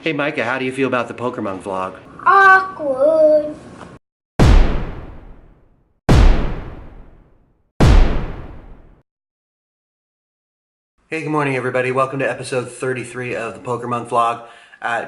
Hey Micah, how do you feel about the PokerMonk vlog? Awkward. Hey, good morning everybody. Welcome to episode 33 of the PokerMonk vlog.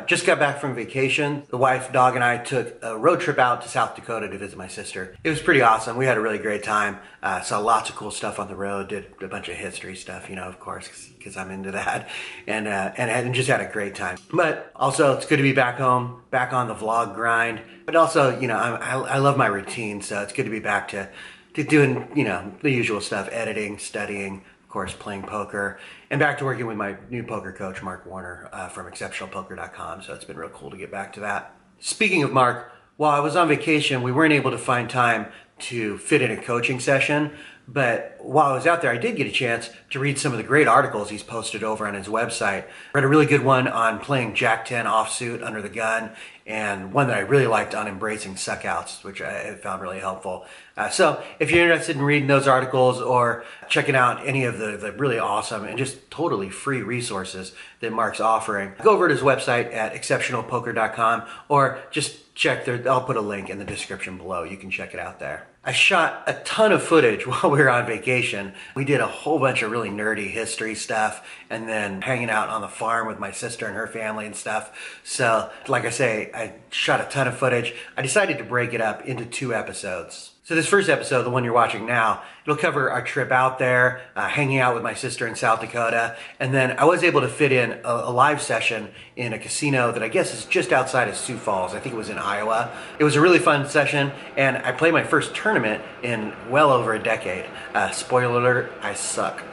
Just got back from vacation. The wife, dog, and I took a road trip out to South Dakota to visit my sister. It was pretty awesome. We had a really great time. Saw lots of cool stuff on the road. Did a bunch of history stuff, you know, of course, because I'm into that. And just had a great time. But also, it's good to be back home, back on the vlog grind. But also, you know, I love my routine, so it's good to be back to doing, you know, the usual stuff: editing, studying, of course, playing poker, and back to working with my new poker coach, Mark Warner, from exceptionalpoker.com. So it's been real cool to get back to that. Speaking of Mark, while I was on vacation, we weren't able to find time to fit in a coaching session. But while I was out there, I did get a chance to read some of the great articles he's posted over on his website. Read a really good one on playing Jack 10 offsuit under the gun, and one that I really liked on embracing suckouts, which I found really helpful. So if you're interested in reading those articles or checking out any of the really awesome and just totally free resources that Mark's offering, go over to his website at exceptionalpoker.com or just check there. I'll put a link in the description below. You can check it out there. I shot a ton of footage while we were on vacation. We did a whole bunch of really nerdy history stuff and then hanging out on the farm with my sister and her family and stuff. So, like I say, I shot a ton of footage. I decided to break it up into 2 episodes. So this first episode, the one you're watching now, it'll cover our trip out there, hanging out with my sister in South Dakota, and then I was able to fit in a live session in a casino that I guess is just outside of Sioux Falls. I think it was in Iowa. It was a really fun session, and I played my first tournament in well over a decade. Spoiler alert, I suck.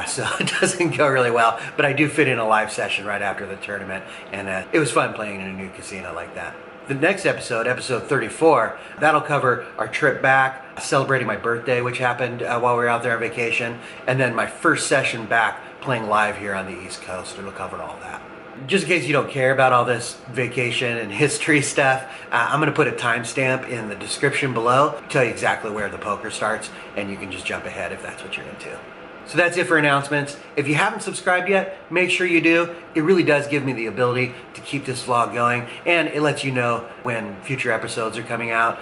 So it doesn't go really well, but I do fit in a live session right after the tournament, and it was fun playing in a new casino like that. The next episode, episode 34, that'll cover our trip back, celebrating my birthday, which happened while we were out there on vacation, and then my first session back playing live here on the East Coast. It'll cover all that. Just in case you don't care about all this vacation and history stuff, I'm going to put a timestamp in the description below to tell you exactly where the poker starts, and you can just jump ahead if that's what you're into. So that's it for announcements. If you haven't subscribed yet, make sure you do. It really does give me the ability to keep this vlog going, and it lets you know when future episodes are coming out.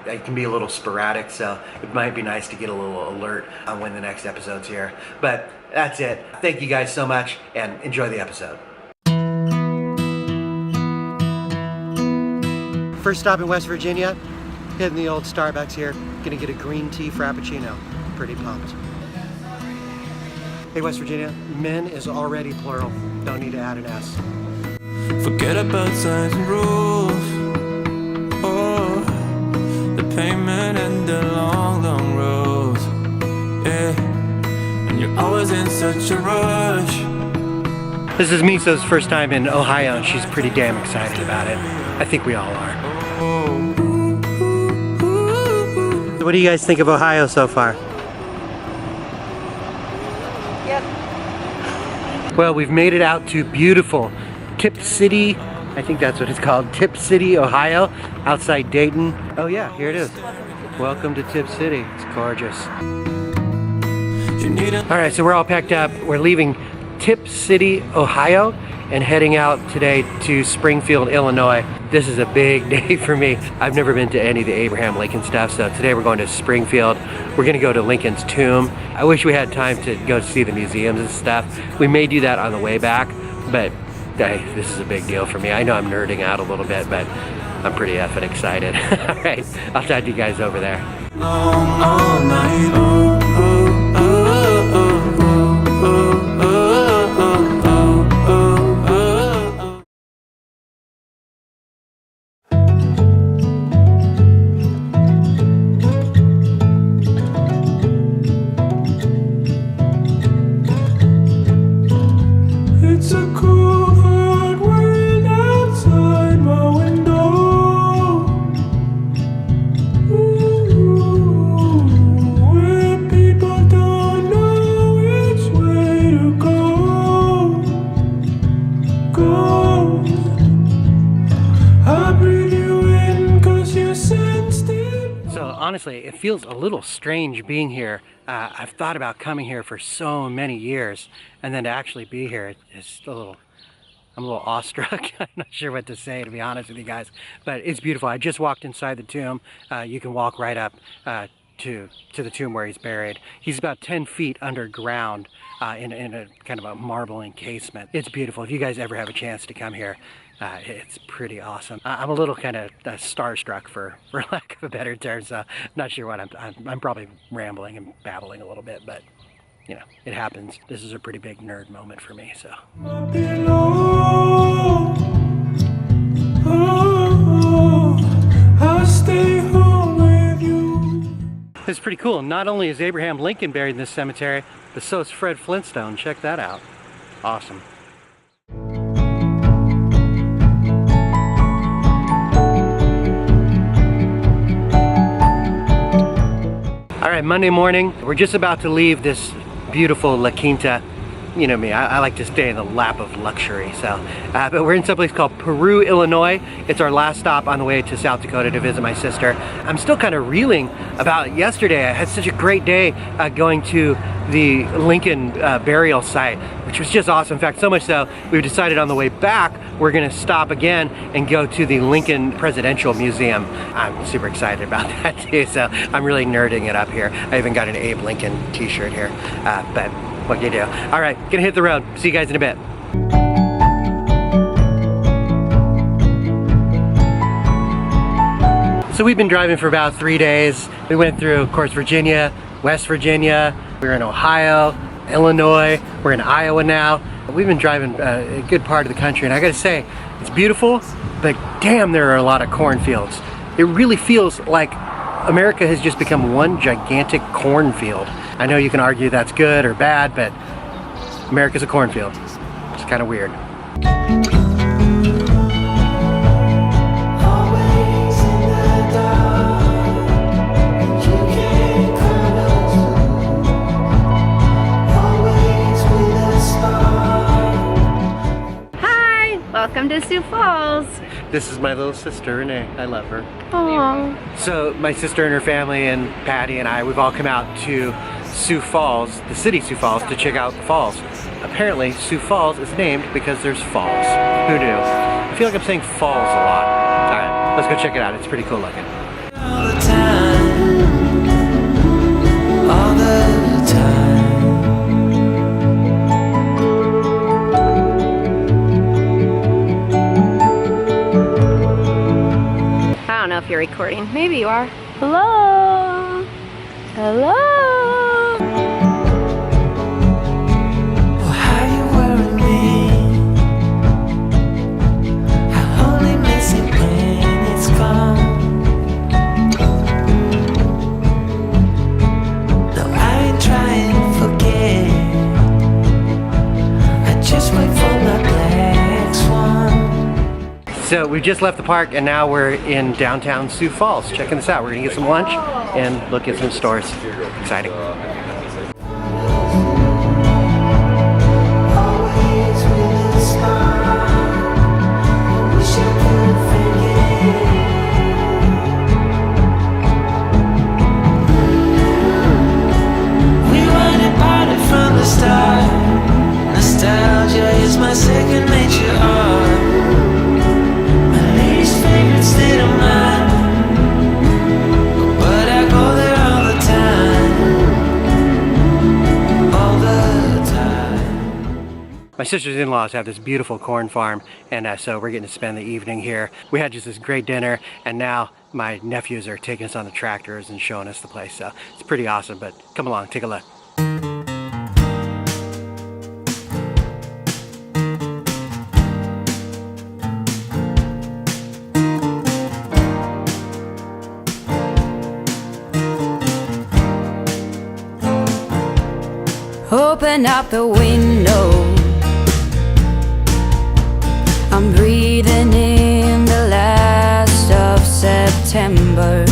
It can be a little sporadic, so it might be nice to get a little alert on when the next episode's here. But that's it. Thank you guys so much, and enjoy the episode. First stop in West Virginia, hitting the old Starbucks here. Gonna get a green tea frappuccino. Pretty pumped. Hey West Virginia, men is already plural. Don't need to add an S. Forget about signs and rules. Oh, the payment and the long, long roads. Yeah, and you're always in such a rush. This is Miso's first time in Ohio, and she's pretty damn excited about it. I think we all are. So what do you guys think of Ohio so far? Well, we've made it out to beautiful Tip City, I think that's what it's called, Tip City, Ohio, outside Dayton. Oh yeah, here it is. Welcome to Tip City. It's gorgeous. All right, so we're all packed up. We're leaving Tip City, Ohio, and heading out today to Springfield, Illinois. This is a big day for me. I've never been to any of the Abraham Lincoln stuff, so today we're going to Springfield. We're gonna go to Lincoln's tomb. I wish we had time to go see the museums and stuff. We may do that on the way back, but hey, this is a big deal for me. I know I'm nerding out a little bit, but I'm pretty effing excited. All right, I'll talk to you guys over there. Long, all night. Oh, oh, oh, oh, oh, oh, oh, oh. It's a cool, hard world outside my window. Ooh, where people don't know which way to go. Go. I breathe you in 'cause you sensed it. So honestly, it feels a little strange being here. I've thought about coming here for so many years, and then to actually be here, it's a I'm a little awestruck. I'm not sure what to say, to be honest with you guys, but it's beautiful. I just walked inside the tomb. You can walk right up to the tomb where he's buried. He's about 10 feet underground in a kind of a marble encasement. It's beautiful. If you guys ever have a chance to come here, it's pretty awesome. I'm a little kind of starstruck for lack of a better term, so I'm not sure what I'm probably rambling and babbling a little bit, but you know, it happens. This is a pretty big nerd moment for me, so. It's pretty cool. Not only is Abraham Lincoln buried in this cemetery, but so is Fred Flintstone. Check that out. Awesome. All right, Monday morning, we're just about to leave this beautiful La Quinta. You know me, I like to stay in the lap of luxury, so. But we're in some place called Peru, Illinois. It's our last stop on the way to South Dakota to visit my sister. I'm still kind of reeling about yesterday. I had such a great day going to the Lincoln burial site, which was just awesome. In fact, so much so, we've decided on the way back, we're gonna stop again and go to the Lincoln Presidential Museum. I'm super excited about that too, so I'm really nerding it up here. I even got an Abe Lincoln t-shirt here, but what can you do? All right, gonna hit the road. See you guys in a bit. So we've been driving for about 3 days. We went through, of course, Virginia, West Virginia. We were in Ohio, Illinois. We're in Iowa now. We've been driving a good part of the country, and I gotta say, it's beautiful, but damn, there are a lot of cornfields. It really feels like America has just become one gigantic cornfield. I know you can argue that's good or bad, but America's a cornfield. It's kind of weird. Hi, welcome to Sioux Falls. This is my little sister, Renee. I love her. Aww. So my sister and her family and Patty and I, we've all come out to Sioux Falls, the city Sioux Falls, to check out the falls. Apparently, Sioux Falls is named because there's falls. Who knew? I feel like I'm saying falls a lot. All right, let's go check it out. It's pretty cool looking. All the time, all the time. I don't know if you're recording. Maybe you are. Hello? Hello? How you worry me? I only miss it when it's gone. No, I ain't trying to forget. I just wait for my black swan. So we just left the park and now we're in downtown Sioux Falls. Checking this out. We're gonna get some lunch and look at some stores. Exciting. Always with a smile. Wish I could forget. We wanted parted from the start. Nostalgia is my second nature art. My least favorite state of mind. But I go there all the time. All the time. My sister's in-laws have this beautiful corn farm, and so we're getting to spend the evening here. We had just this great dinner, and now my nephews are taking us on the tractors and showing us the place, so it's pretty awesome. But come along, take a look. Open up the window. I'm breathing in the last of September.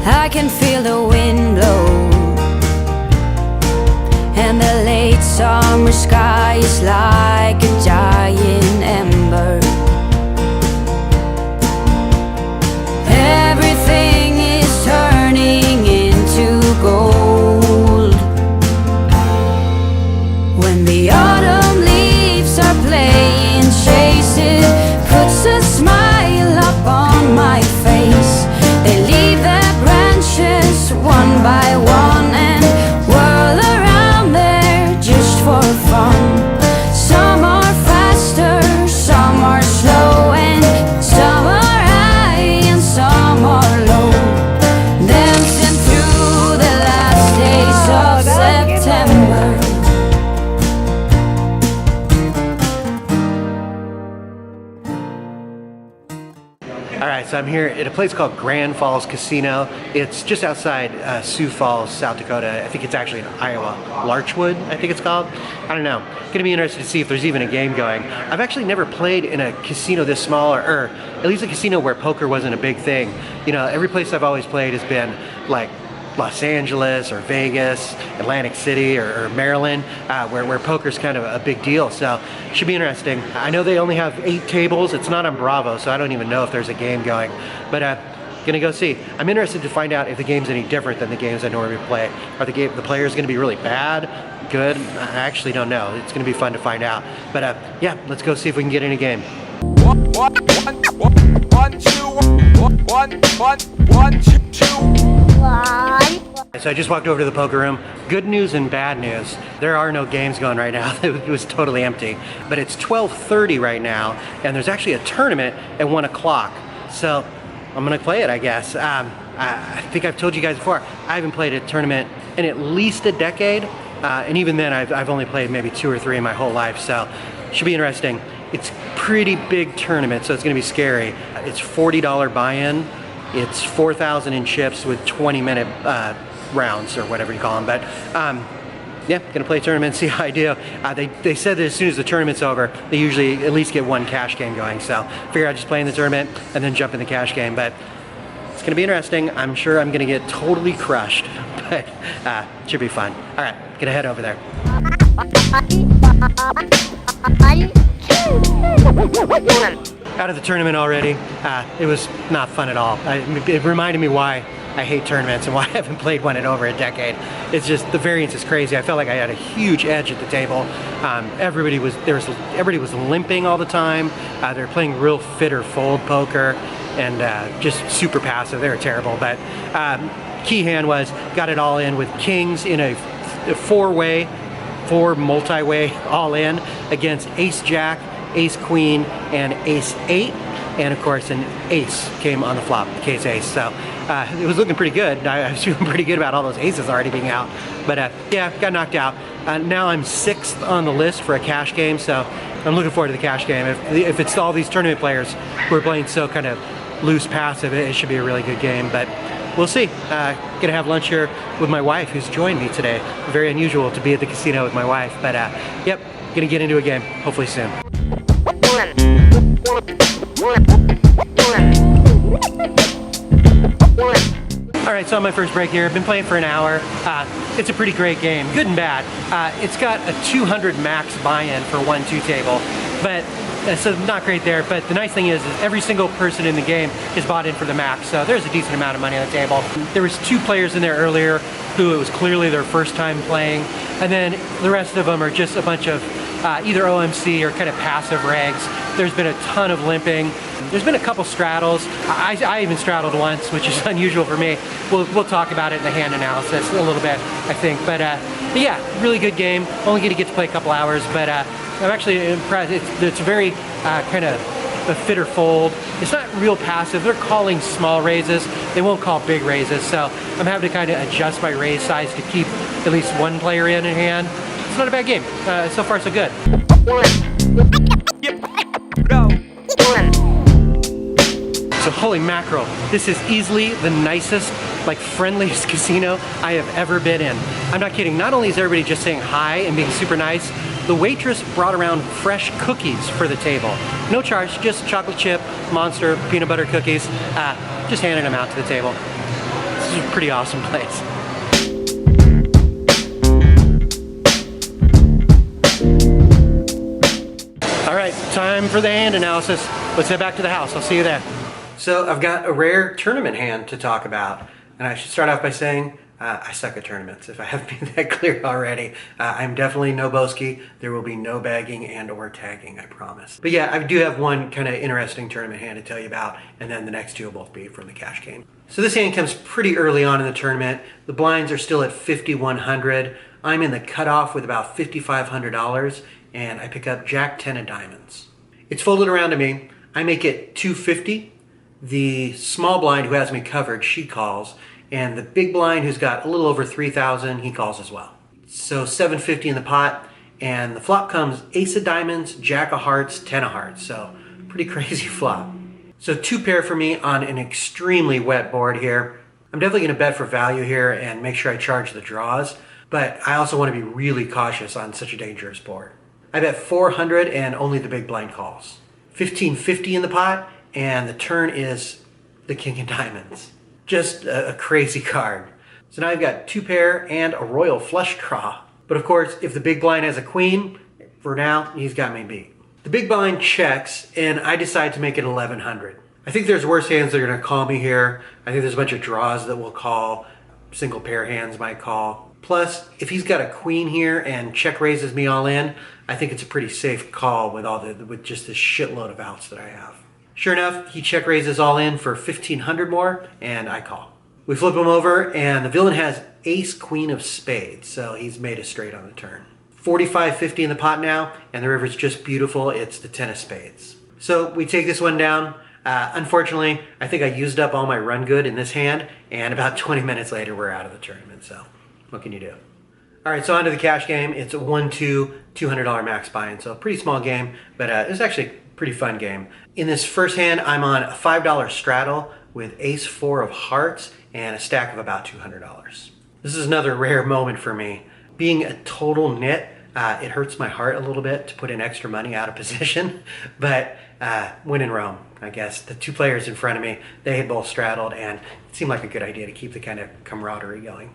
I can feel the wind blow, and the late summer sky is like a giant ember. Everything is turning into gold. When the autumn leaves All right, so I'm here at a place called Grand Falls Casino. It's just outside Sioux Falls, South Dakota. I think it's actually in Iowa. Larchwood, I think it's called. I don't know. Gonna be interested to see if there's even a game going. I've actually never played in a casino this small, or at least a casino where poker wasn't a big thing. You know, every place I've always played has been like Los Angeles or Vegas, Atlantic City or Maryland, where poker's kind of a big deal. So should be interesting. I know they only have 8 tables. It's not on Bravo, so I don't even know if there's a game going. But gonna go see. I'm interested to find out if the game's any different than the games I normally play. Are the players gonna be really bad, good? I actually don't know. It's gonna be fun to find out. But yeah, let's go see if we can get in a game. One, two. So I just walked over to the poker room. Good news and bad news. There are no games going right now. It was totally empty. But it's 12:30 right now, and there's actually a tournament at 1 o'clock. So I'm gonna play it, I guess. I think I've told you guys before, I haven't played a tournament in at least a decade. And even then, I've only played maybe 2 or 3 in my whole life. So should be interesting. It's pretty big tournament, so it's gonna be scary. It's $40 buy-in. It's 4,000 in chips with 20-minute rounds or whatever you call them. But yeah, gonna play a tournament, see how I do. They said that as soon as the tournament's over, they usually at least get 1 cash game going. So figure I'd just play in the tournament and then jump in the cash game. But it's gonna be interesting. I'm sure I'm gonna get totally crushed, but should be fun. All right, gonna head over there. Out of the tournament already. It was not fun at all. It reminded me why I hate tournaments and why I haven't played one in over a decade. It's just, the variance is crazy. I felt like I had a huge edge at the table. Everybody was limping all the time. They were playing real fit or fold poker and just super passive. They were terrible, but key hand was, got it all in with kings in a 4-way, 4 multi-way all in against ace jack, ace queen, and ace 8, and of course an ace came on the flop, the case ace. So it was looking pretty good. I was feeling pretty good about all those aces already being out, but yeah, got knocked out. Now I'm 6th on the list for a cash game, so I'm looking forward to the cash game. If it's all these tournament players who are playing so kind of loose passive, it should be a really good game, but we'll see. Gonna have lunch here with my wife, who's joined me today. Very unusual to be at the casino with my wife, but yep, gonna get into a game, hopefully soon. All right, so on my first break here, I've been playing for an hour. It's a pretty great game, good and bad. It's got a 200 max buy-in for 1-2 table, but so not great there. But the nice thing is every single person in the game is bought in for the max, so there's a decent amount of money on the table. There was 2 players in there earlier who it was clearly their first time playing, and then the rest of them are just a bunch of either OMC or kind of passive regs. There's been a ton of limping. There's been a couple straddles. I even straddled once, which is unusual for me. We'll talk about it in the hand analysis a little bit, I think. But yeah, really good game. Only get to play a couple hours, but I'm actually impressed. It's very kind of a fit or fold. It's not real passive. They're calling small raises. They won't call big raises, so I'm having to kind of adjust my raise size to keep at least one player in hand. It's not a bad game. So far, so good. So holy mackerel, this is easily the nicest, like friendliest casino I have ever been in. I'm not kidding. Not only is everybody just saying hi and being super nice, the waitress brought around fresh cookies for the table. No charge, just chocolate chip, monster, peanut butter cookies, just handing them out to the table. This is a pretty awesome place. All right, time for the hand analysis. Let's head back to the house. I'll see you there. So I've got a rare tournament hand to talk about, and I should start off by saying I suck at tournaments, if I haven't been that clear already. I'm definitely no Boski. There will be no bagging and or tagging, I promise. But yeah, I do have one kind of interesting tournament hand to tell you about, and then the next 2 will both be from the cash game. So this hand comes pretty early on in the tournament. The blinds are still at 5,100. I'm in the cutoff with about $5,500, and I pick up Jack 10 of diamonds. It's folded around to me. I make it 250. The small blind who has me covered, she calls, and the big blind who's got a little over 3,000, he calls as well. So 750 in the pot, and the flop comes ace of diamonds, jack of hearts, 10 of hearts. So pretty crazy flop. So 2 pair for me on an extremely wet board here. I'm definitely going to bet for value here and make sure I charge the draws, but I also want to be really cautious on such a dangerous board. I bet 400 and only the big blind calls. 1550 in the pot, and the turn is the king of diamonds. Just a crazy card. So now I've got 2 pair and a royal flush draw. But of course, if the big blind has a queen, for now, he's got me beat. The big blind checks, and I decide to make it 1100. I think there's worse hands that are gonna call me here. I think there's a bunch of draws that will call. Single pair hands might call. Plus, if he's got a queen here and check raises me all in, I think it's a pretty safe call with just this shitload of outs that I have. Sure enough, he check raises all in for 1500 more, and I call. We flip him over, and the villain has ace queen of spades, so he's made a straight on the turn. 4550 in the pot now, and the river's just beautiful. It's the 10 of spades. So we take this one down. Unfortunately, I think I used up all my run good in this hand, and about 20 minutes later, we're out of the tournament, so what can you do? All right, so on to the cash game. It's a 1-2, $200 max buy-in, so a pretty small game, but it was actually a pretty fun game. In this first hand, I'm on a $5 straddle with ace 4 of hearts and a stack of about $200. This is another rare moment for me. Being a total nit, it hurts my heart a little bit to put in extra money out of position, but when in Rome, I guess. The 2 players in front of me, they had both straddled, and it seemed like a good idea to keep the kind of camaraderie going.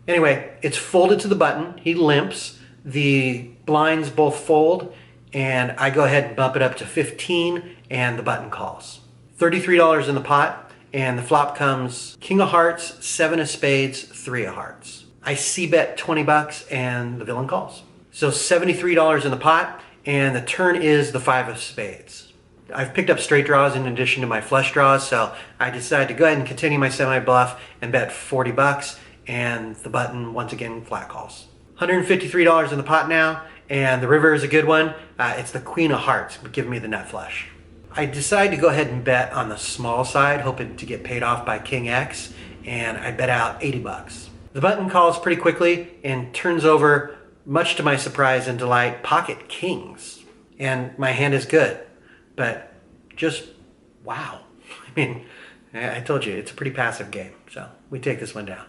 Anyway, it's folded to the button. He limps. The blinds both fold, and I go ahead and bump it up to 15, and the button calls. $33 in the pot, and the flop comes king of hearts, 7 of spades, 3 of hearts. I c-bet 20 bucks, and the villain calls. So $73 in the pot, and the turn is the 5 of spades. I've picked up straight draws in addition to my flush draws, so I decided to go ahead and continue my semi-bluff and bet 40 bucks, and the button once again flat calls. $153 in the pot now, and the river is a good one. It's the queen of hearts, giving me the nut flush. I decided to go ahead and bet on the small side, hoping to get paid off by King X, and I bet out 80 bucks. The button calls pretty quickly and turns over, much to my surprise and delight, pocket kings. And my hand is good, but just wow. I mean, I told you, it's a pretty passive game, so we take this one down.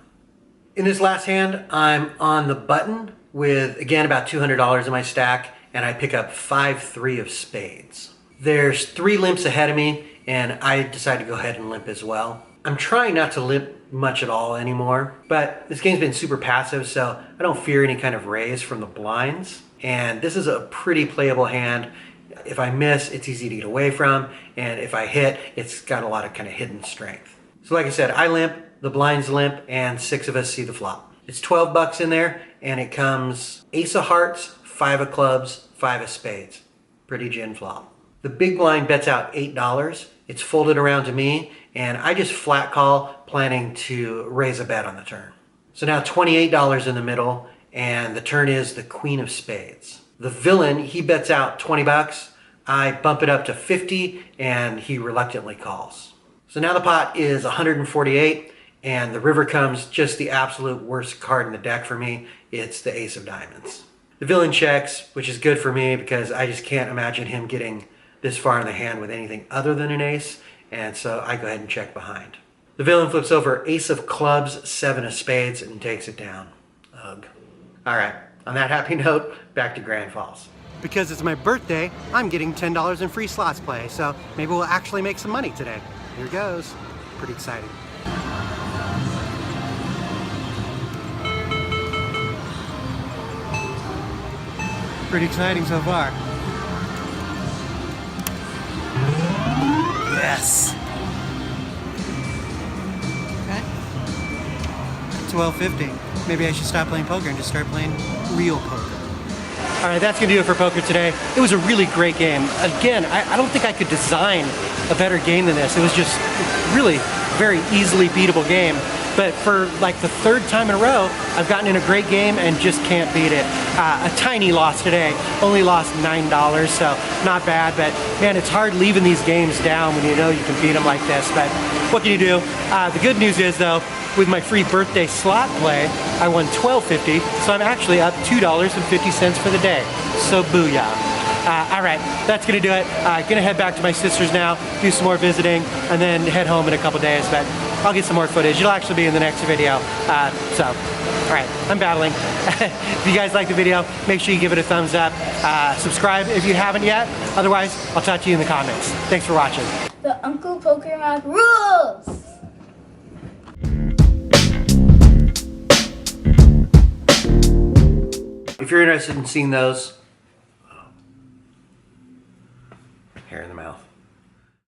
In this last hand, I'm on the button with, again, about $200 in my stack, and I pick up 5-3 of spades. There's 3 limps ahead of me, and I decide to go ahead and limp as well. I'm trying not to limp much at all anymore, but this game's been super passive, so I don't fear any kind of raise from the blinds. And this is a pretty playable hand. If I miss, it's easy to get away from, and if I hit, it's got a lot of kind of hidden strength. So like I said, I limp, the blinds limp, and 6 of us see the flop. It's 12 bucks in there, and it comes ace of hearts, 5 of clubs, 5 of spades. Pretty gin flop. The big blind bets out $8. It's folded around to me, and I just flat call, planning to raise a bet on the turn. So now $28 in the middle, and the turn is the queen of spades. The villain, he bets out 20 bucks. I bump it up to 50, and he reluctantly calls. So now the pot is 148, and the river comes just the absolute worst card in the deck for me. It's the ace of diamonds. The villain checks, which is good for me because I just can't imagine him getting this far in the hand with anything other than an ace, and so I go ahead and check behind. The villain flips over ace of clubs, 7 of spades, and takes it down. Ugh. All right, on that happy note, back to Grand Falls. Because it's my birthday, I'm getting $10 in free slots play, so maybe we'll actually make some money today. Here goes. Pretty exciting. Pretty exciting so far. Yes. Okay. $12.50. Maybe I should stop playing poker and just start playing real poker. All right, that's gonna do it for poker today. It was a really great game. Again, I don't think I could design a better game than this. It was just really very easily beatable game. But for like the 3rd time in a row, I've gotten in a great game and just can't beat it. A tiny loss today, only lost $9, so not bad, but man, it's hard leaving these games down when you know you can beat them like this, but what can you do? The good news is though, with my free birthday slot play, I won $12.50, so I'm actually up $2.50 for the day, so booyah. All right, that's gonna do it. Gonna head back to my sister's now, do some more visiting, and then head home in a couple days, but I'll get some more footage. It'll actually be in the next video. All right, I'm battling. If you guys like the video, make sure you give it a thumbs up. Subscribe if you haven't yet. Otherwise, I'll talk to you in the comments. Thanks for watching. The Uncle Poker Monk rules! If you're interested in seeing those,